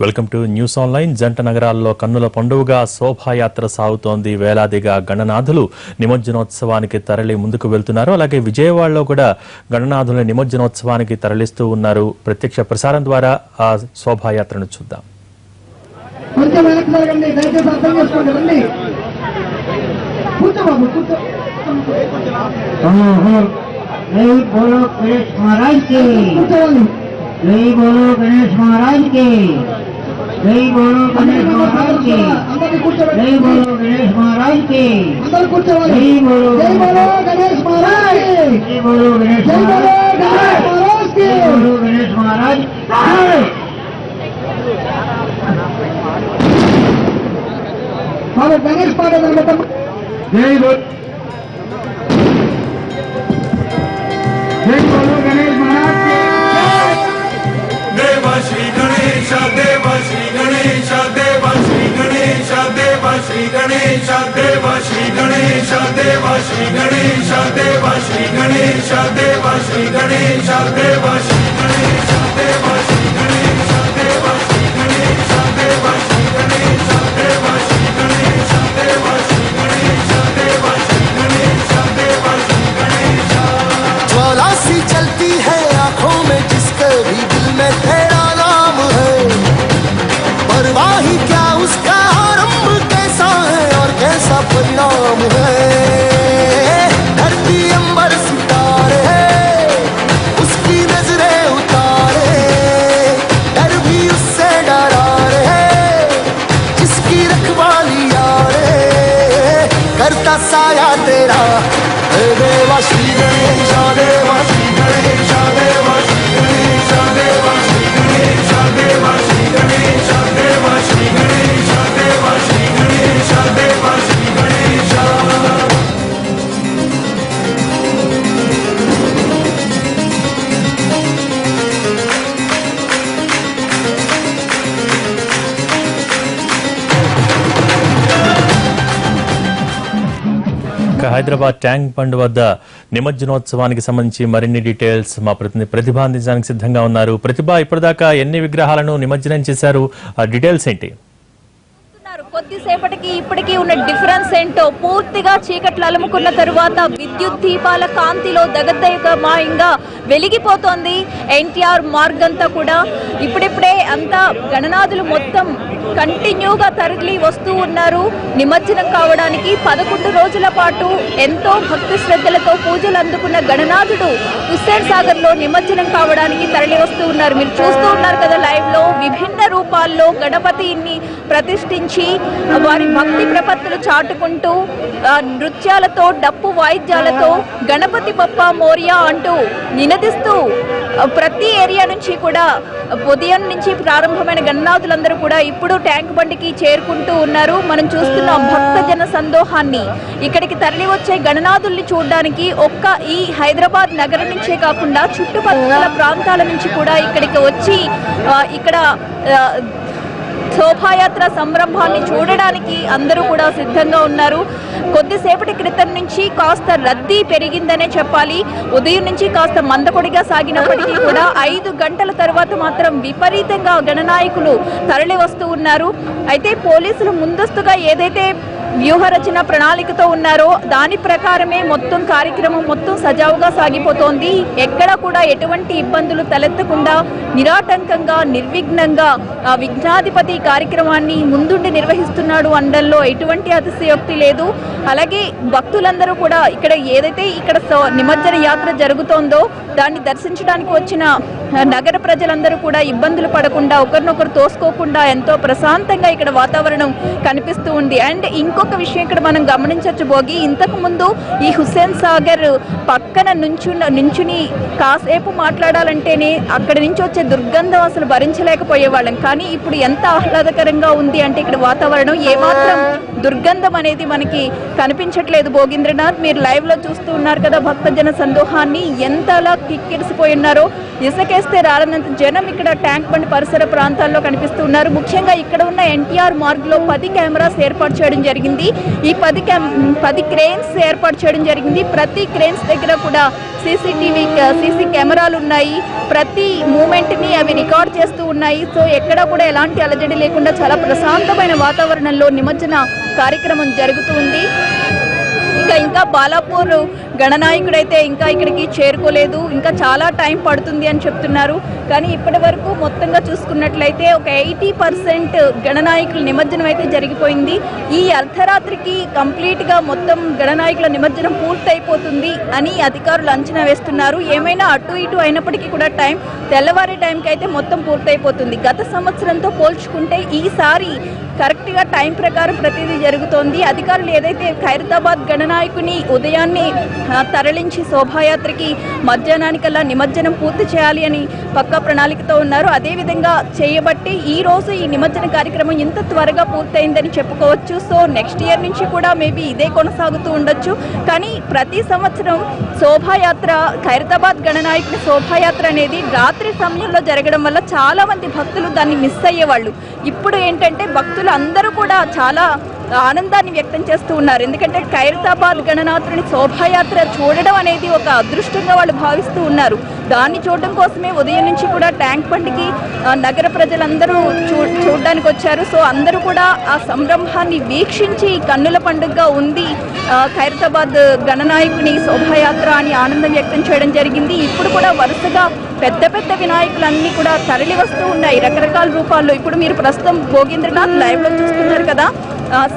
Welcome to news online. జంట నగరాల్లో కన్నుల పండుగగా శోభాయాత్ర సాగుతోంది. వేలాదిగా గణనాథులు నిమజ్జనోత్సవానికి తరలి ముందుకు వెళ్తున్నారు. అలాగే విజయవాడలో కూడా గణనాథుల నిమజ్జనోత్సవానికి తరలిస్తూ ఉన్నారు. ప్రత్యక్ష ప్రసారం ద్వారా ఆ శోభాయాత్రను చూద్దాం. जय बोलो गणेश महाराज की, जय बोलो गणेश महाराज की, जय बोलो गणेश महाराज की, जय बोलो गणेश महाराज, जय बोलो गणेश महाराज की, जय बोलो गणेश महाराज। गणेश पाठक जय बोलो गणेश महाराज की। देवा श्री गणेश देवा श्री गणेश देवा श्री गणेश देवा श्री गणेश देवा श्री गणेश देवा श्री गणेश देवा श्री गणेश देवा श्री गणेश देवा श्री गणेश देवा श्री गणेश देवा श्री गणेश देवा श्री गणेश देवा श्री गणेश देवा श्री गणेश देवा श्री गणेश देवा श्री गणेश। ज्वाला सी चलती है आंखों में जिसके भी दिल में तेरा नाम है, परवाही क्या उसका आरंभ कैसा है और कैसा परिणाम है। धरती अंबर सितारे उसकी नजरें उतारे, डर भी उससे डरा रे जिसकी रखवाली यारे, करता साया तेरा देवा श्री गणेश देवा श्री गणेश देवा श्री गणेश देवा श्री गणेश देवा श्री गणेश देवा श्री गणेश देवा श्री गणेश देवा श्री गणेश। హైదరాబాద్ ట్యాంక్ బండ్ వద్ద నిమజ్జనోత్సవానికి సంబంధించి మరిన్ని డీటెయిల్స్ మా ప్రతినిధి ప్రతిభ అందించడానికి సిద్ధంగా ఉన్నారు. ప్రతిభ, ఇప్పటిదాకా ఎన్ని విగ్రహాలను నిమజ్జనం చేశారు? ఆ డీటెయిల్స్ ఏంటి? కొద్దిసేపటికి ఇప్పటికీ ఉన్న డిఫరెన్స్ ఏంటో, పూర్తిగా చీకట్లు అలుముకున్న తరువాత విద్యుత్ దీపాల కాంతిలో దగదగమాయంగా వెలిగిపోతోంది ఎన్టీఆర్ మార్గంతా కూడా. ఇప్పుడిప్పుడే అంతా గణనాథులు మొత్తం కంటిన్యూగా తరలి వస్తూ ఉన్నారు నిమజ్జనం కావడానికి. 11 రోజుల పాటు ఎంతో భక్తి శ్రద్ధలతో పూజలు అందుకున్న గణనాథుడు హుస్సేన్ సాగర్ లో నిమజ్జనం కావడానికి తరలి వస్తూ ఉన్నారు. మీరు చూస్తూ ఉన్నారు కదా లైవ్ లో, విభిన్న రూపాల్లో గణపతిని ప్రతిష్ఠించి వారి భక్తి ప్రపత్తులు చాటుకుంటూ నృత్యాలతో డప్పు వాయిద్యాలతో గణపతి బప్ప మోరియా అంటూ నినదిస్తూ ప్రతి ఏరియా నుంచి కూడా ఉదయం నుంచి ప్రారంభమైన గణనాథులందరూ కూడా ఇప్పుడు ట్యాంక్ బండికి చేరుకుంటూ ఉన్నారు. మనం చూస్తున్న భక్తజన సందోహాన్ని, ఇక్కడికి తరలి వచ్చే గణనాథుల్ని చూడడానికి ఒక్క ఈ హైదరాబాద్ నగరం నుంచే కాకుండా చుట్టుపక్కల ప్రాంతాల నుంచి కూడా ఇక్కడికి వచ్చి ఇక్కడ శోభాయాత్ర సంరంభాన్ని చూడడానికి అందరూ కూడా సిద్ధంగా ఉన్నారు. కొద్దిసేపటి క్రితం నుంచి కాస్త రద్దీ పెరిగిందనే చెప్పాలి. ఉదయం నుంచి కాస్త మందకొడిగా సాగినప్పటికీ కూడా 5 గంటల తర్వాత మాత్రం విపరీతంగా గణనాయకులు తరలి వస్తూ ఉన్నారు. అయితే పోలీసులు ముందస్తుగా ఏదైతే వ్యూహరచన ప్రణాళికతో ఉన్నారో దాని ప్రకారమే మొత్తం కార్యక్రమం మొత్తం సజావుగా సాగిపోతోంది. ఎక్కడ కూడా ఎటువంటి ఇబ్బందులు తలెత్తకుండా నిరాటంకంగా నిర్విఘ్నంగా విఘ్నాధిపతి కార్యక్రమాన్ని ముందుండి నిర్వహిస్తున్నాడు అనడంలో ఎటువంటి అతిశయోక్తి లేదు. అలాగే భక్తులందరూ కూడా ఇక్కడ ఏదైతే ఇక్కడ నిమజ్జన యాత్ర జరుగుతోందో దాన్ని దర్శించడానికి వచ్చిన నగర ప్రజలందరూ కూడా ఇబ్బందులు పడకుండా ఒకరినొకరు తోసుకోకుండా ఎంతో ప్రశాంతంగా ఇక్కడ వాతావరణం కనిపిస్తూ ఉంది. అండ్ ఇంకొక విషయం ఇక్కడ మనం గమనించవచ్చు భోగి, ఇంతకు ముందు ఈ హుస్సేన్ సాగర్ పక్కన నుంచుని కాసేపు మాట్లాడాలంటేనే అక్కడి నుంచి వచ్చే దుర్గంధం అసలు భరించలేకపోయే వాళ్ళం. కానీ ఇప్పుడు ఎంత ఆహ్లాదకరంగా ఉంది అంటే ఇక్కడ వాతావరణం ఏమాత్రం దుర్గంధం అనేది మనకి కనిపించట్లేదు. భోగేంద్రనాథ్, మీరు లైవ్ లో చూస్తూ ఉన్నారు కదా భక్తజన సందోహాన్ని, ఎంతలా కిక్కిరిసిపోయి ఉన్నారో. ఇసుకేస్తే రాలనంత జనం ఇక్కడ ట్యాంక్ బండ్ పరిసర ప్రాంతాల్లో కనిపిస్తూ ఉన్నారు. ముఖ్యంగా ఇక్కడ ఉన్న ఎన్టీఆర్ మార్గ్ లో 10 కెమెరాస్ ఏర్పాటు చేయడం జరిగింది. ఈ 10 క్రేన్స్ ఏర్పాటు చేయడం జరిగింది. ప్రతి క్రేన్స్ దగ్గర కూడా సీసీ కెమెరాలు ఉన్నాయి. ప్రతి మూమెంట్ ని అవి రికార్డ్ చేస్తూ ఉన్నాయి. సో ఎక్కడ కూడా ఎలాంటి అలజడి లేకుండా చాలా ప్రశాంతమైన వాతావరణంలో నిమజ్జన కార్యక్రమం జరుగుతుంది. ఇంకా బాలాపూర్ గణనాయకుడైతే ఇంకా ఇక్కడికి చేరుకోలేదు, ఇంకా చాలా టైం పడుతుంది అని చెప్తున్నారు. కానీ ఇప్పటి వరకు మొత్తంగా చూసుకున్నట్లయితే ఒక 80% గణనాయకుల నిమజ్జనం అయితే జరిగిపోయింది. ఈ అర్ధరాత్రికి కంప్లీట్గా మొత్తం గణనాయకుల నిమజ్జనం పూర్తయిపోతుంది అని అధికారులు అంచనా వేస్తున్నారు. ఏమైనా అటు ఇటు అయినప్పటికీ కూడా తెల్లవారే టైంకి అయితే మొత్తం పూర్తయిపోతుంది. గత సంవత్సరంతో పోల్చుకుంటే ఈసారి కరెక్ట్గా టైం ప్రకారం ప్రతిదీ జరుగుతోంది. అధికారులు ఏదైతే ఖైరతాబాద్ గణనాయకుని ఉదయాన్నే తరలించి శోభాయాత్రకి మధ్యాహ్నానికల్లా నిమజ్జనం పూర్తి చేయాలి అని పక్కా ప్రణాళికతో ఉన్నారు. అదేవిధంగా చేయబట్టి ఈ రోజు ఈ నిమజ్జన కార్యక్రమం ఇంత త్వరగా పూర్తయిందని చెప్పుకోవచ్చు. సో నెక్స్ట్ ఇయర్ నుంచి కూడా మేబీ ఇదే కొనసాగుతూ ఉండొచ్చు. కానీ ప్రతి సంవత్సరం శోభాయాత్ర, ఖైరతాబాద్ గణనాయకుని శోభాయాత్ర అనేది రాత్రి సమయంలో జరగడం వల్ల చాలా మంది భక్తులు దాన్ని మిస్ అయ్యేవాళ్ళు. ఇప్పుడు ఏంటంటే భక్తులు అందరూ కూడా చాలా ఆనందాన్ని వ్యక్తం చేస్తూ ఉన్నారు. ఎందుకంటే ఖైరతాబాద్ గణనాథుని శోభాయాత్ర చూడడం అనేది ఒక అదృష్టంగా వాళ్ళు భావిస్తూ ఉన్నారు. దాన్ని చూడడం కోసమే ఉదయం నుంచి కూడా ట్యాంక్ బండ్కి నగర ప్రజలందరూ చూడడానికి వచ్చారు. సో అందరూ కూడా ఆ సంరంభాన్ని వీక్షించి కన్నుల పండుగగా ఉంది ఖైరతాబాద్ గణనాయకుని శోభాయాత్ర అని ఆనందం వ్యక్తం చేయడం జరిగింది. ఇప్పుడు కూడా వరుసగా పెద్ద పెద్ద వినాయకులన్నీ కూడా తరలి వస్తూ ఉన్నాయి రకరకాల రూపాల్లో. ఇప్పుడు మీరు ప్రస్తుతం భోగేంద్రనాథ్ లైవ్ లో చూస్తున్నారు కదా,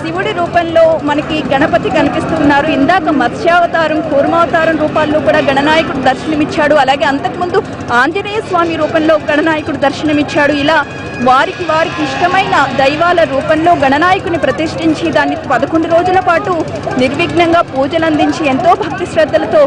శివుడి రూపంలో మనకి గణపతి కనిపిస్తూ ఉన్నారు. ఇందాక మత్స్యావతారం, కూర్మావతారం రూపాల్లో కూడా గణనాయకుడు దర్శనమిచ్చాడు. అలాగే అంతకుముందు ఆంజనేయ స్వామి రూపంలో గణనాయకుడు దర్శనమిచ్చాడు. ఇలా వారికి ఇష్టమైన దైవాల రూపంలో గణనాయకుని ప్రతిష్ఠించి దాన్ని 11 రోజుల పాటు నిర్విఘ్నంగా పూజలు అందించి ఎంతో భక్తి శ్రద్ధలతో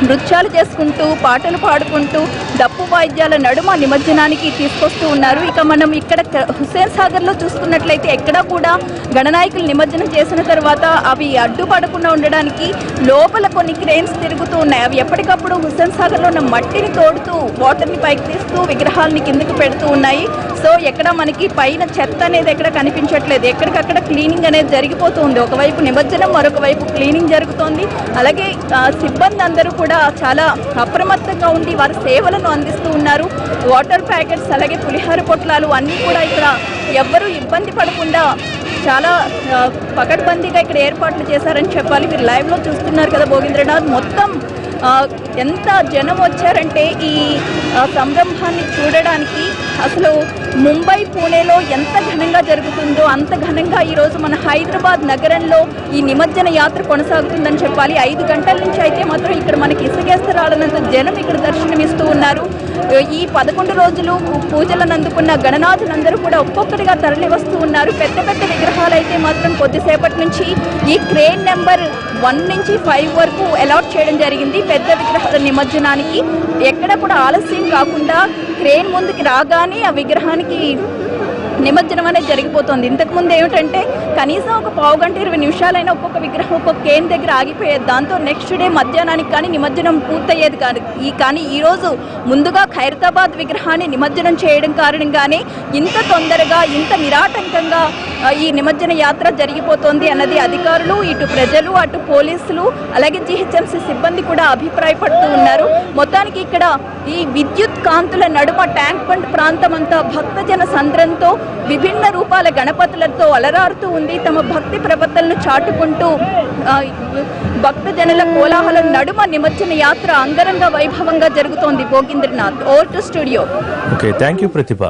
నృత్యాలు చేసుకుంటూ పాటలు పాడుకుంటూ డప్పు వాయిద్యాల నడుమ నిమజ్జనానికి తీసుకొస్తూ ఉన్నారు. ఇక మనం ఇక్కడ హుస్సేన్ సాగర్లో చూసుకున్నట్లయితే ఎక్కడా కూడా గణనాయకులు నిమజ్జనం చేసిన తర్వాత అవి అడ్డుపడకుండా ఉండడానికి లోపల కొన్ని క్రేన్స్ తిరుగుతూ ఉన్నాయి. అవి ఎప్పటికప్పుడు హుస్సేన్ సాగర్లో ఉన్న మట్టిని తోడుతూ వాటర్ని పైకి తీస్తూ విగ్రహాలని కిందకి పెడుతూ ఉన్నాయి. సో ఎక్కడ మనకి పైన చెత్త అనేది ఎక్కడ కనిపించట్లేదు. ఎక్కడికక్కడ క్లీనింగ్ అనేది జరిగిపోతుంది. ఒకవైపు నిమజ్జనం, మరొక వైపు క్లీనింగ్ జరుగుతోంది. అలాగే సిబ్బంది అందరూ కూడా చాలా అప్రమత్తంగా ఉండి వారి సేవలను అందిస్తూ ఉన్నారు. వాటర్ ప్యాకెట్స్, అలాగే పులిహోర పొట్లాలు అన్నీ కూడా ఇక్కడ ఎవ్వరూ ఇబ్బంది పడకుండా చాలా పకడ్బందీగా ఇక్కడ ఏర్పాట్లు చేశారని చెప్పాలి. మీరు లైవ్లో చూస్తున్నారు కదా భోగేంద్రనాథ్, మొత్తం ఎంత జనం వచ్చారంటే ఈ సంరంభాన్ని చూడడానికి. అసలు ముంబై, పూణేలో ఎంత ఘనంగా జరుగుతుందో అంత ఘనంగా ఈరోజు మన హైదరాబాద్ నగరంలో ఈ నిమజ్జన యాత్ర కొనసాగుతుందని చెప్పాలి. 5 గంటల నుంచి అయితే మాత్రం ఇక్కడ మనకి ఇసుకేస్తరాలన్నంత జనం ఇక్కడ దర్శనమిస్తూ ఉన్నారు. ఈ 11 రోజులు పూజలను అందుకున్న గణనాథులందరూ కూడా ఒక్కొక్కటిగా తరలి వస్తూ ఉన్నారు. పెద్ద పెద్ద విగ్రహాలు అయితే మాత్రం కొద్దిసేపటి నుంచి ఈ క్రేన్ నెంబర్ 1 నుంచి 5 వరకు అలాట్ చేయడం జరిగింది. పెద్ద విగ్రహాల నిమజ్జనానికి ఎక్కడ కూడా ఆలస్యం కాకుండా క్రేన్ ముందుకి రాగానే ఆ విగ్రహానికి నిమజ్జనం అనేది జరిగిపోతుంది. ఇంతకుముందు ఏమిటంటే కనీసం ఒక 15 గంట 20 నిమిషాలైనా ఒక్కొక్క విగ్రహం ఒక్కొక్క కేన్ దగ్గర ఆగిపోయేది. దాంతో నెక్స్ట్ డే మధ్యాహ్నానికి కానీ నిమజ్జనం పూర్తయ్యేది కాదు. కానీ ఈరోజు ముందుగా ఖైరతాబాద్ విగ్రహాన్ని నిమజ్జనం చేయడం కారణంగానే ఇంత తొందరగా, ఇంత నిరాటంకంగా ఈ నిమజ్జన యాత్ర జరిగిపోతోంది అన్నది అధికారులు, ఇటు ప్రజలు, అటు పోలీసులు, అలాగే జీహెచ్ఎంసీ సిబ్బంది కూడా అభిప్రాయపడుతూ ఉన్నారు. మొత్తానికి ఇక్కడ ఈ విద్యుత్ కాంతుల నడుమ ట్యాంక్ బండ్ ప్రాంతం అంతా భక్తజన సంద్రంతో, విభిన్న రూపాల గణపతులతో అలరారుతూ ఉంది. తమ భక్తి ప్రవర్తనను చాటుకుంటూ భక్తజనుల కోలాహలం నడుమ నిమజ్జన యాత్ర అంగరంగ వైభవంగా జరుగుతోంది. Bhogendranath, over to studio. Okay, thank you Pratibha.